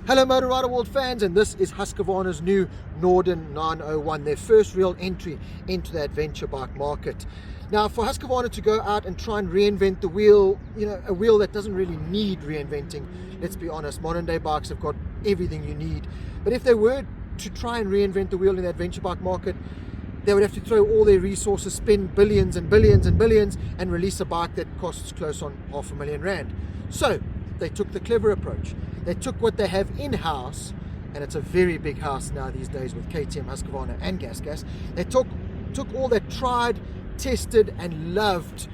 Hello Motor Rider World fans, and this is Husqvarna's new Norden 901, their first real entry into the adventure bike market. Now for Husqvarna to go out and try and reinvent the wheel, a wheel that doesn't really need reinventing, let's be honest, modern day bikes have got everything you need. But if they were to try and reinvent the wheel in the adventure bike market, they would have to throw all their resources, spend billions and billions and billions, and release a bike that costs close on R500,000. So they took the clever approach. They took what they have in-house, and it's a very big house now these days with KTM, Husqvarna and GasGas. They took all that tried, tested and loved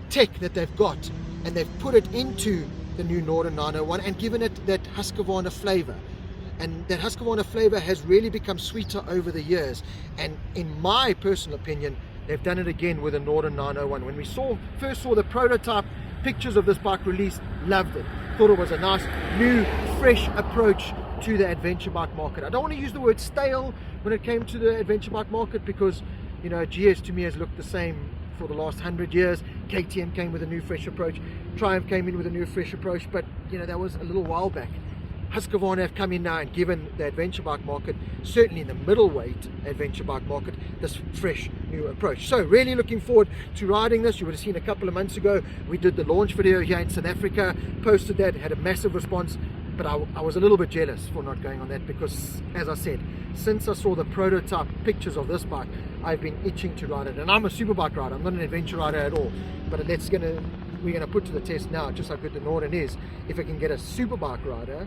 tech that they've got, and they've put it into the new Norden 901 and given it that Husqvarna flavor. And that Husqvarna flavor has really become sweeter over the years. And in my personal opinion, they've done it again with the Norden 901. When we first saw the prototype pictures of this bike released, loved it. Thought it was a nice, new, fresh approach to the adventure bike market. I don't want to use the word stale when it came to the adventure bike market because, GS to me has looked the same for the last 100 years. KTM came with a new, fresh approach. Triumph came in with a new, fresh approach. But, that was a little while back. Husqvarna have come in now and given the adventure bike market, certainly in the middleweight adventure bike market, this fresh new approach. So really looking forward to riding this. You would have seen a couple of months ago we did the launch video here in South Africa, posted that, had a massive response, but I was a little bit jealous for not going on that because, as I said, since I saw the prototype pictures of this bike, I've been itching to ride it. And I'm a superbike rider, I'm not an adventure rider at all, but we're going to put to the test now just how good the Norden is. If I can get a superbike rider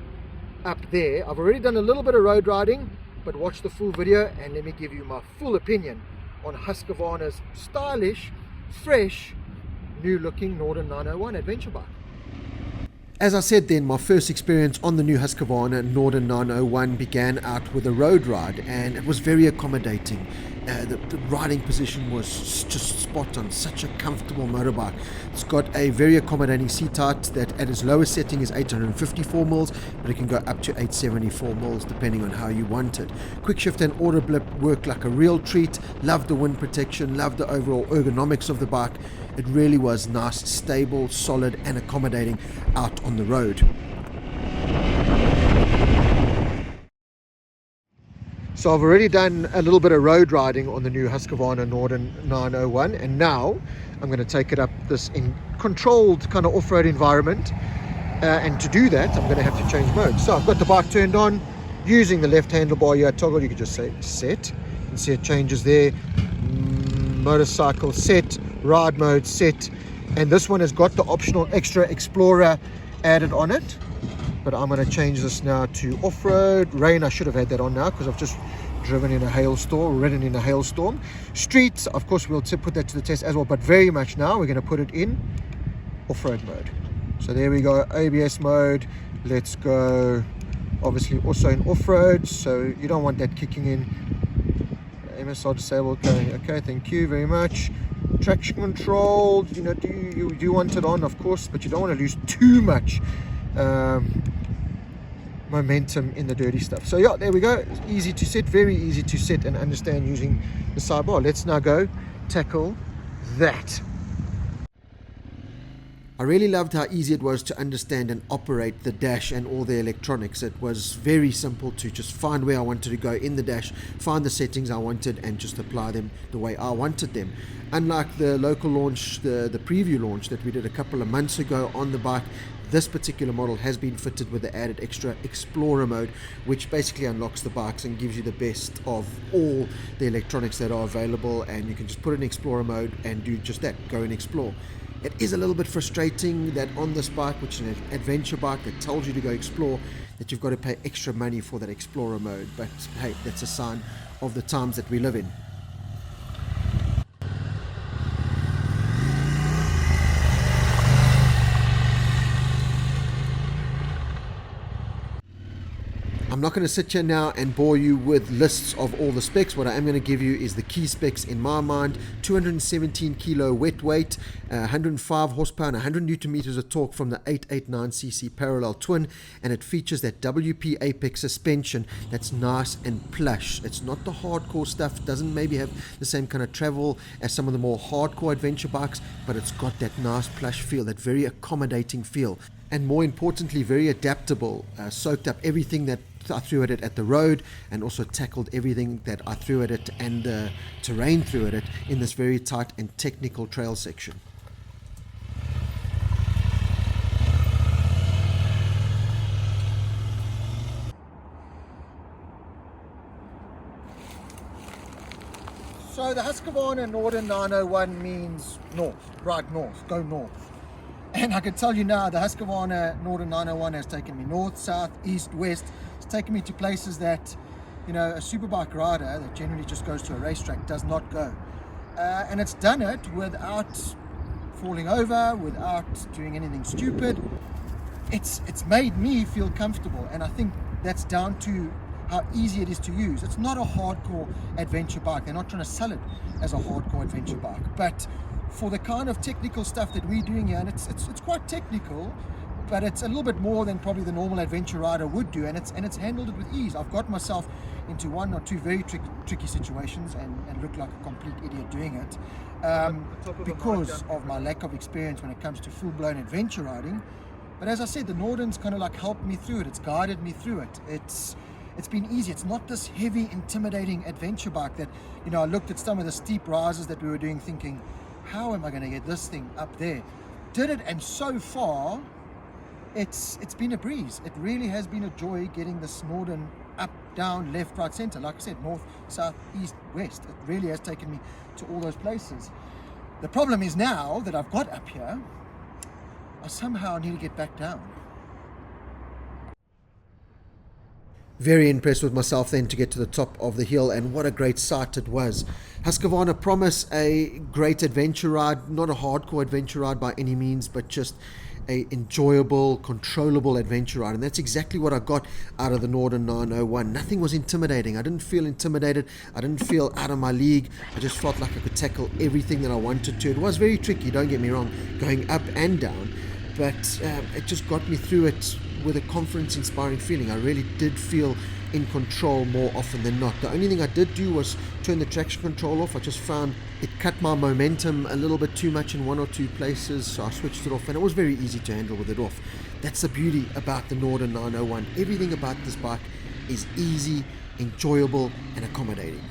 up there. I've already done a little bit of road riding, but watch the full video and let me give you my full opinion on Husqvarna's stylish, fresh, new looking Norden 901 adventure bike. As I said then, my first experience on the new Husqvarna Norden 901 began out with a road ride, and it was very accommodating. The riding position was just spot on, such a comfortable motorbike. It's got a very accommodating seat height that at its lowest setting is 854 mils, but it can go up to 874 mils depending on how you want it. Quick shift and auto blip work like a real treat. Loved the wind protection, loved the overall ergonomics of the bike. It really was nice, stable, solid and accommodating out on the road. So I've already done a little bit of road riding on the new Husqvarna Norden 901, and now I'm going to take it up this in controlled kind of off-road environment, and to do that I'm going to have to change mode. So I've got the bike turned on using the left handlebar here toggle. You can just say set and see it changes there. Motorcycle set, ride mode set, and this one has got the optional extra Explorer added on it. But I'm going to change this now to off-road. Rain, I should have had that on now because I've just ridden in a hailstorm. Streets, of course, we'll put that to the test as well, but very much now we're going to put it in off-road mode. So there we go, ABS mode. Let's go, obviously also in off-road, so you don't want that kicking in. MSR disabled, okay, thank you very much. Traction control, do you want it on, of course, but you don't want to lose too much momentum in the dirty stuff. So yeah, there we go. It's easy to set, very easy to set and understand using the sidebar. Let's now go tackle that. I really loved how easy it was to understand and operate the dash and all the electronics. It was very simple to just find where I wanted to go in the dash, find the settings I wanted and just apply them the way I wanted them. Unlike the local launch, the preview launch that we did a couple of months ago on the bike, this particular model has been fitted with the added extra Explorer mode, which basically unlocks the bikes and gives you the best of all the electronics that are available, and you can just put in Explorer mode and do just that, go and explore. It is a little bit frustrating that on this bike, which is an adventure bike that tells you to go explore, that you've got to pay extra money for that Explorer mode, but hey, that's a sign of the times that we live in. I'm not going to sit here now and bore you with lists of all the specs. What I am going to give you is the key specs in my mind. 217 kilo wet weight, 105 horsepower and 100 newton meters of torque from the 889cc parallel twin, and it features that WP Apex suspension that's nice and plush. It's not the hardcore stuff, doesn't maybe have the same kind of travel as some of the more hardcore adventure bikes, but it's got that nice plush feel, that very accommodating feel. and more importantly, very adaptable. Soaked up everything that I threw at it at the road, and also tackled everything that I threw at it and the terrain threw at it in this very tight and technical trail section. So the Husqvarna Norden 901 means north, right north, go north. And I can tell you now, the Husqvarna Norden 901 has taken me north, south, east, west. It's taken me to places that, you know, a superbike rider that generally just goes to a racetrack does not go. And it's done it without falling over, without doing anything stupid. It's made me feel comfortable, and I think that's down to how easy it is to use. It's not a hardcore adventure bike. They're not trying to sell it as a hardcore adventure bike, but for the kind of technical stuff that we're doing here, and it's quite technical, but it's a little bit more than probably the normal adventure rider would do, and it's handled it with ease. I've got myself into one or two very tricky situations and looked like a complete idiot doing it because of my lack of experience when it comes to full-blown adventure riding. But as I said, the Norden's kind of like helped me through it. It's guided me through it. It's been easy. It's not this heavy, intimidating adventure bike that, you know, I looked at some of the steep rises that we were doing thinking, how am I going to get this thing up there? Did it, and so far, it's been a breeze. It really has been a joy getting this Norden up, down, left, right, center. Like I said, north, south, east, west. It really has taken me to all those places. The problem is now that I've got up here, I somehow need to get back down. Very impressed with myself then to get to the top of the hill, and what a great sight it was. Husqvarna promise a great adventure ride, not a hardcore adventure ride by any means, but just a enjoyable, controllable adventure ride, and that's exactly what I got out of the Norden 901. Nothing was intimidating. I didn't feel intimidated. I didn't feel out of my league. I just felt like I could tackle everything that I wanted to. It was very tricky, don't get me wrong, going up and down, but it just got me through it with a confidence-inspiring feeling. I really did feel in control more often than not. The only thing I did do was turn the traction control off. I just found it cut my momentum a little bit too much in one or two places, so I switched it off, and it was very easy to handle with it off. That's the beauty about the Norden 901. Everything about this bike is easy, enjoyable, and accommodating.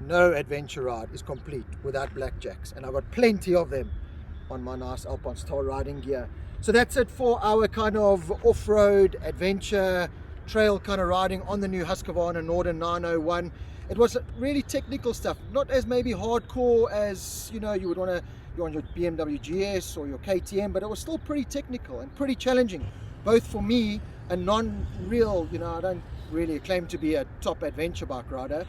No adventure ride is complete without blackjacks, and I've got plenty of them on my nice Alpine Star riding gear. So that's it for our kind of off-road adventure trail kind of riding on the new Husqvarna Norden 901. It was really technical stuff, not as maybe hardcore as, you know, you would want to, you're on your BMW GS or your KTM, but it was still pretty technical and pretty challenging, both for me, a non-real, you know, I don't really claim to be a top adventure bike rider,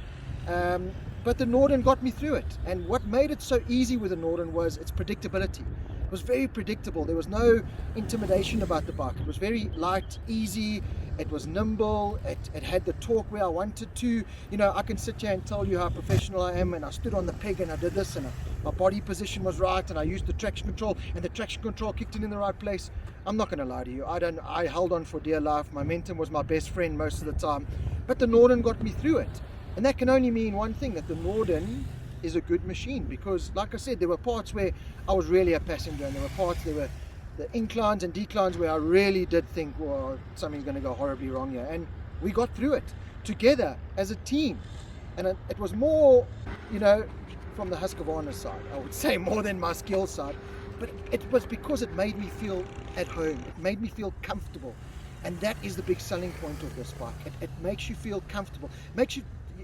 but the Norden got me through it. And what made it so easy with the Norden was its predictability. It was very predictable. There was no intimidation about the bike. It was very light, easy. It was nimble. It had the torque where I wanted to. You know, I can sit here and tell you how professional I am, and I stood on the peg and I did this, and my body position was right, and I used the traction control, and the traction control kicked in the right place. I'm not going to lie to you. I held on for dear life. Momentum was my best friend most of the time. But the Norden got me through it. And that can only mean one thing, that the Norden is a good machine, because like I said, there were parts where I was really a passenger, and there were the inclines and declines where I really did think, well, something's going to go horribly wrong here. And we got through it together as a team. And it was more, you know, from the Husqvarna side, I would say, more than my skill side. But it was because it made me feel at home. It made me feel comfortable. And that is the big selling point of this bike. It makes you feel comfortable.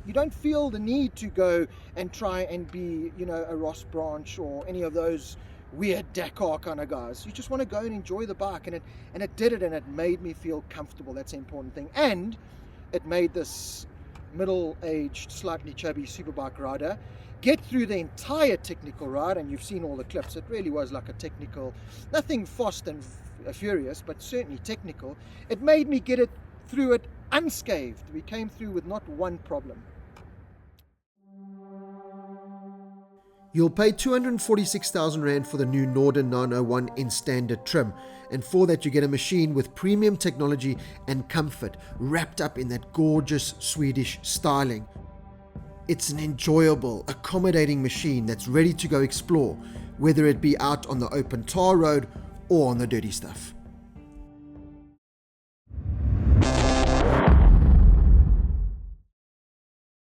You don't feel the need to go and try and be, you know, a Ross Branch or any of those weird Dakar kind of guys. You just want to go and enjoy the bike, and it did it, and it made me feel comfortable. That's the important thing. And it made this middle-aged, slightly chubby superbike rider get through the entire technical ride, and you've seen all the clips. It really was like a technical, nothing fast and furious, but certainly technical. It made me get it through it unscathed. We came through with not one problem. You'll pay 246,000 Rand for the new Norden 901 in standard trim, and for that you get a machine with premium technology and comfort wrapped up in that gorgeous Swedish styling. It's an enjoyable, accommodating machine that's ready to go explore, whether it be out on the open tar road or on the dirty stuff.